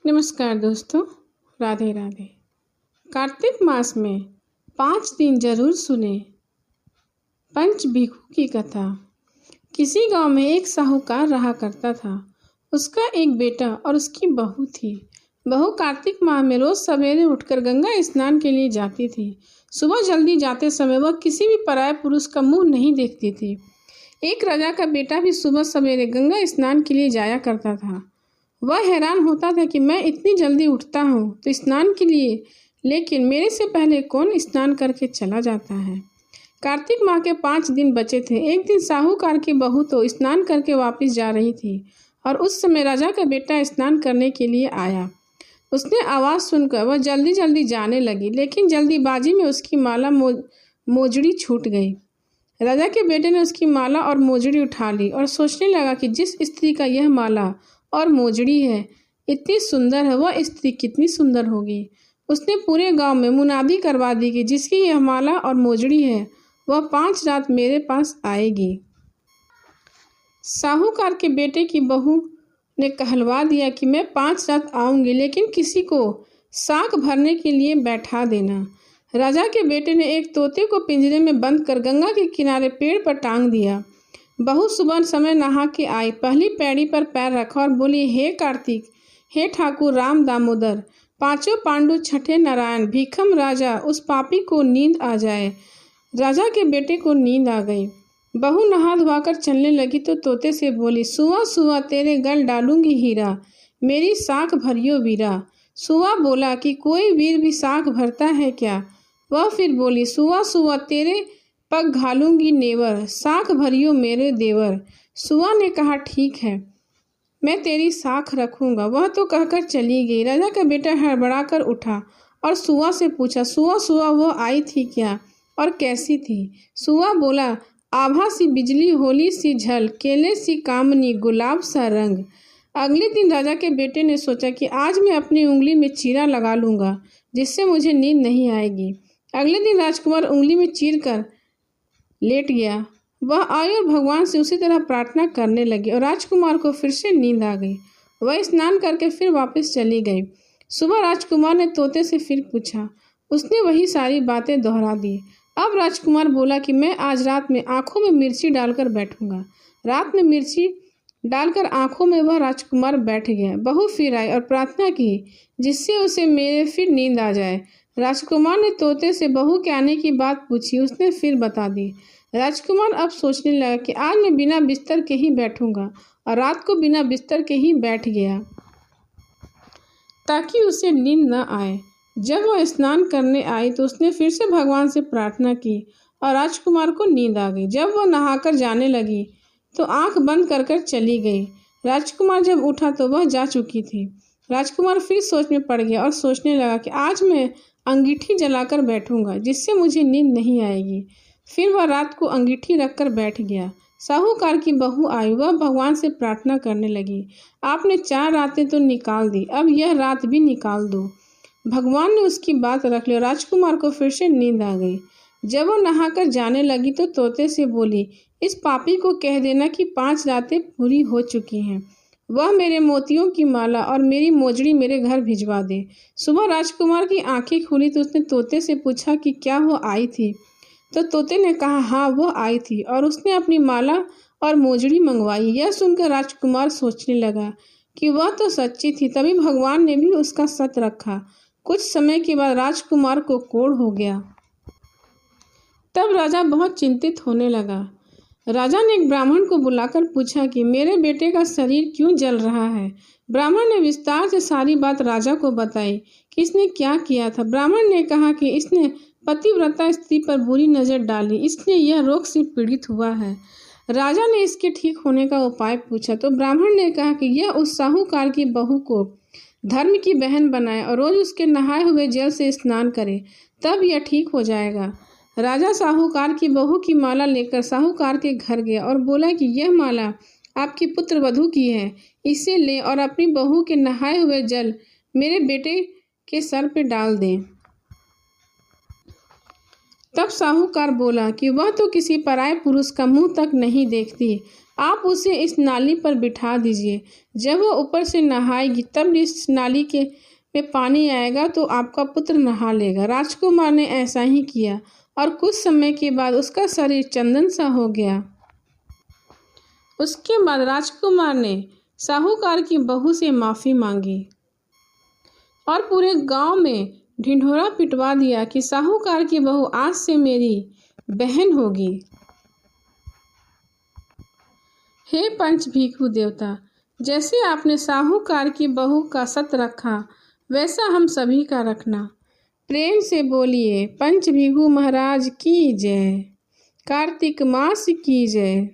नमस्कार दोस्तों, राधे राधे। कार्तिक मास में 5 दिन जरूर सुने पंच भिखु की कथा। किसी गांव में एक साहूकार रहा करता था। उसका एक बेटा और उसकी बहू थी। बहू कार्तिक माह में रोज सवेरे उठकर गंगा स्नान के लिए जाती थी। सुबह जल्दी जाते समय वह किसी भी पराये पुरुष का मुंह नहीं देखती थी। एक राजा का बेटा भी सुबह सवेरे गंगा स्नान के लिए जाया करता था। वह हैरान होता था कि मैं इतनी जल्दी उठता हूँ तो स्नान के लिए, लेकिन मेरे से पहले कौन स्नान करके चला जाता है। कार्तिक माह के 5 दिन बचे थे। एक दिन साहूकार की बहू तो स्नान करके वापस जा रही थी और उस समय राजा का बेटा स्नान करने के लिए आया। उसने आवाज़ सुनकर वह जल्दी जल्दी जाने लगी, लेकिन जल्दीबाजी में उसकी माला मोजड़ी छूट गई। राजा के बेटे ने उसकी माला और मोजड़ी उठा ली और सोचने लगा कि जिस स्त्री का यह माला और मोजड़ी है इतनी सुंदर है, वह स्त्री कितनी सुंदर होगी। उसने पूरे गांव में मुनादी करवा दी कि जिसकी यह माला और मोजड़ी है वह 5 रात मेरे पास आएगी। साहूकार के बेटे की बहू ने कहलवा दिया कि मैं 5 रात आऊंगी, लेकिन किसी को साख भरने के लिए बैठा देना। राजा के बेटे ने एक तोते को पिंजरे में बंद कर गंगा के किनारे पेड़ पर टांग दिया। बहू सुबह समय नहा के आई, पहली पैड़ी पर पैर रखा और बोली, हे कार्तिक, हे ठाकुर राम दामोदर, 5 पांडु, 6 नारायण, भीखम राजा, उस पापी को नींद आ जाए। राजा के बेटे को नींद आ गई। बहू नहा धोकर चलने लगी तो तोते से बोली, सुआ सुआ तेरे गल डालूंगी हीरा, मेरी साख भरियो वीरा। सुआ बोला कि कोई वीर भी साख भरता है क्या। वह फिर बोली, सुआ सुआ तेरे पग घालूंगी नेवर, साख भरियो मेरे देवर। सुआ ने कहा, ठीक है, मैं तेरी साख रखूंगा। वह तो कहकर चली गई। राजा का बेटा हड़बड़ा कर उठा और सुआ से पूछा, सुआ सुआ वो आई थी क्या और कैसी थी। सुआ बोला, आभा सी बिजली, होली सी झल, केले सी कामनी, गुलाब सा रंग। अगले दिन राजा के बेटे ने सोचा कि आज मैं अपनी उंगली में चीरा लगा लूंगा, जिससे मुझे नींद नहीं आएगी। अगले दिन राजकुमार उंगली में चीर कर लेट गया। वह आई और भगवान से उसी तरह प्रार्थना करने लगी और राजकुमार को फिर से नींद आ गई। वह स्नान करके फिर वापस चली गई। सुबह राजकुमार ने तोते से फिर पूछा। उसने वही सारी बातें दोहरा दी। अब राजकुमार बोला कि मैं आज रात में आंखों में मिर्ची डालकर बैठूंगा। रात में मिर्ची डालकर आंखों में वह राजकुमार बैठ गया। बहू फिर आई और प्रार्थना की जिससे उसे मेरे फिर नींद आ जाए। राजकुमार ने तोते से बहू के आने की बात पूछी। उसने फिर बता दी। राजकुमार अब सोचने लगा कि आज मैं बिना बिस्तर के ही बैठूंगा और रात को बिना बिस्तर के ही बैठ गया ताकि उसे नींद न आए। जब वह स्नान करने आई तो उसने फिर से भगवान से प्रार्थना की और राजकुमार को नींद आ गई। जब वह नहाकर जाने लगी तो आंख बंद कर कर चली गई। राजकुमार जब उठा तो वह जा चुकी थी। राजकुमार फिर सोच में पड़ गया और सोचने लगा कि आज मैं अंगीठी जलाकर बैठूंगा, जिससे मुझे नींद नहीं आएगी। फिर वह रात को अंगीठी रखकर बैठ गया। साहूकार की बहू आई। वह भगवान से प्रार्थना करने लगी, आपने 4 रातें तो निकाल दी, अब यह रात भी निकाल दो। भगवान ने उसकी बात रख ली और राजकुमार को फिर से नींद आ गई। जब वह नहाकर जाने लगी तो तोते से बोली, इस पापी को कह देना कि 5 रातें पूरी हो चुकी हैं। वह मेरे मोतियों की माला और मेरी मोजड़ी मेरे घर भिजवा दे। सुबह राजकुमार की आंखें खुली तो उसने तोते से पूछा कि क्या वो आई थी। तो तोते ने कहा, हाँ वो आई थी और उसने अपनी माला और मोजड़ी मंगवाई। यह सुनकर राजकुमार सोचने लगा कि वह तो सच्ची थी। तभी भगवान ने भी उसका सत रखा। कुछ समय के बाद राजकुमार को कोढ़ हो गया। तब राजा बहुत चिंतित होने लगा। राजा ने एक ब्राह्मण को बुलाकर पूछा कि मेरे बेटे का शरीर क्यों जल रहा है। ब्राह्मण ने विस्तार से सारी बात राजा को बताई कि इसने क्या किया था। ब्राह्मण ने कहा कि इसने पतिव्रता स्त्री पर बुरी नजर डाली, इसलिए यह रोग से पीड़ित हुआ है। राजा ने इसके ठीक होने का उपाय पूछा तो ब्राह्मण ने कहा कि यह उस साहूकार की बहू को धर्म की बहन बनाए और रोज उसके नहाए हुए जल से स्नान करे, तब यह ठीक हो जाएगा। राजा साहूकार की बहू की माला लेकर साहूकार के घर गया और बोला कि यह माला आपकी पुत्र वधू की है, इसे ले और अपनी बहू के नहाए हुए जल मेरे बेटे के सर पे डाल दें। तब साहूकार बोला कि वह तो किसी पराये पुरुष का मुंह तक नहीं देखती। आप उसे इस नाली पर बिठा दीजिए। जब वह ऊपर से नहाएगी तब इस नाली के में पानी आएगा तो आपका पुत्र नहा लेगा। राजकुमार ने ऐसा ही किया और कुछ समय के बाद उसका शरीर चंदन सा हो गया। उसके बाद राजकुमार ने साहूकार की बहू से माफ़ी मांगी और पूरे गांव में ढिंढोरा पिटवा दिया कि साहूकार की बहू आज से मेरी बहन होगी। हे पंच भीखू देवता, जैसे आपने साहूकार की बहू का सत रखा वैसा हम सभी का रखना। प्रेम से बोलिए पंच भीखू महाराज की जय। कार्तिक मास की जय।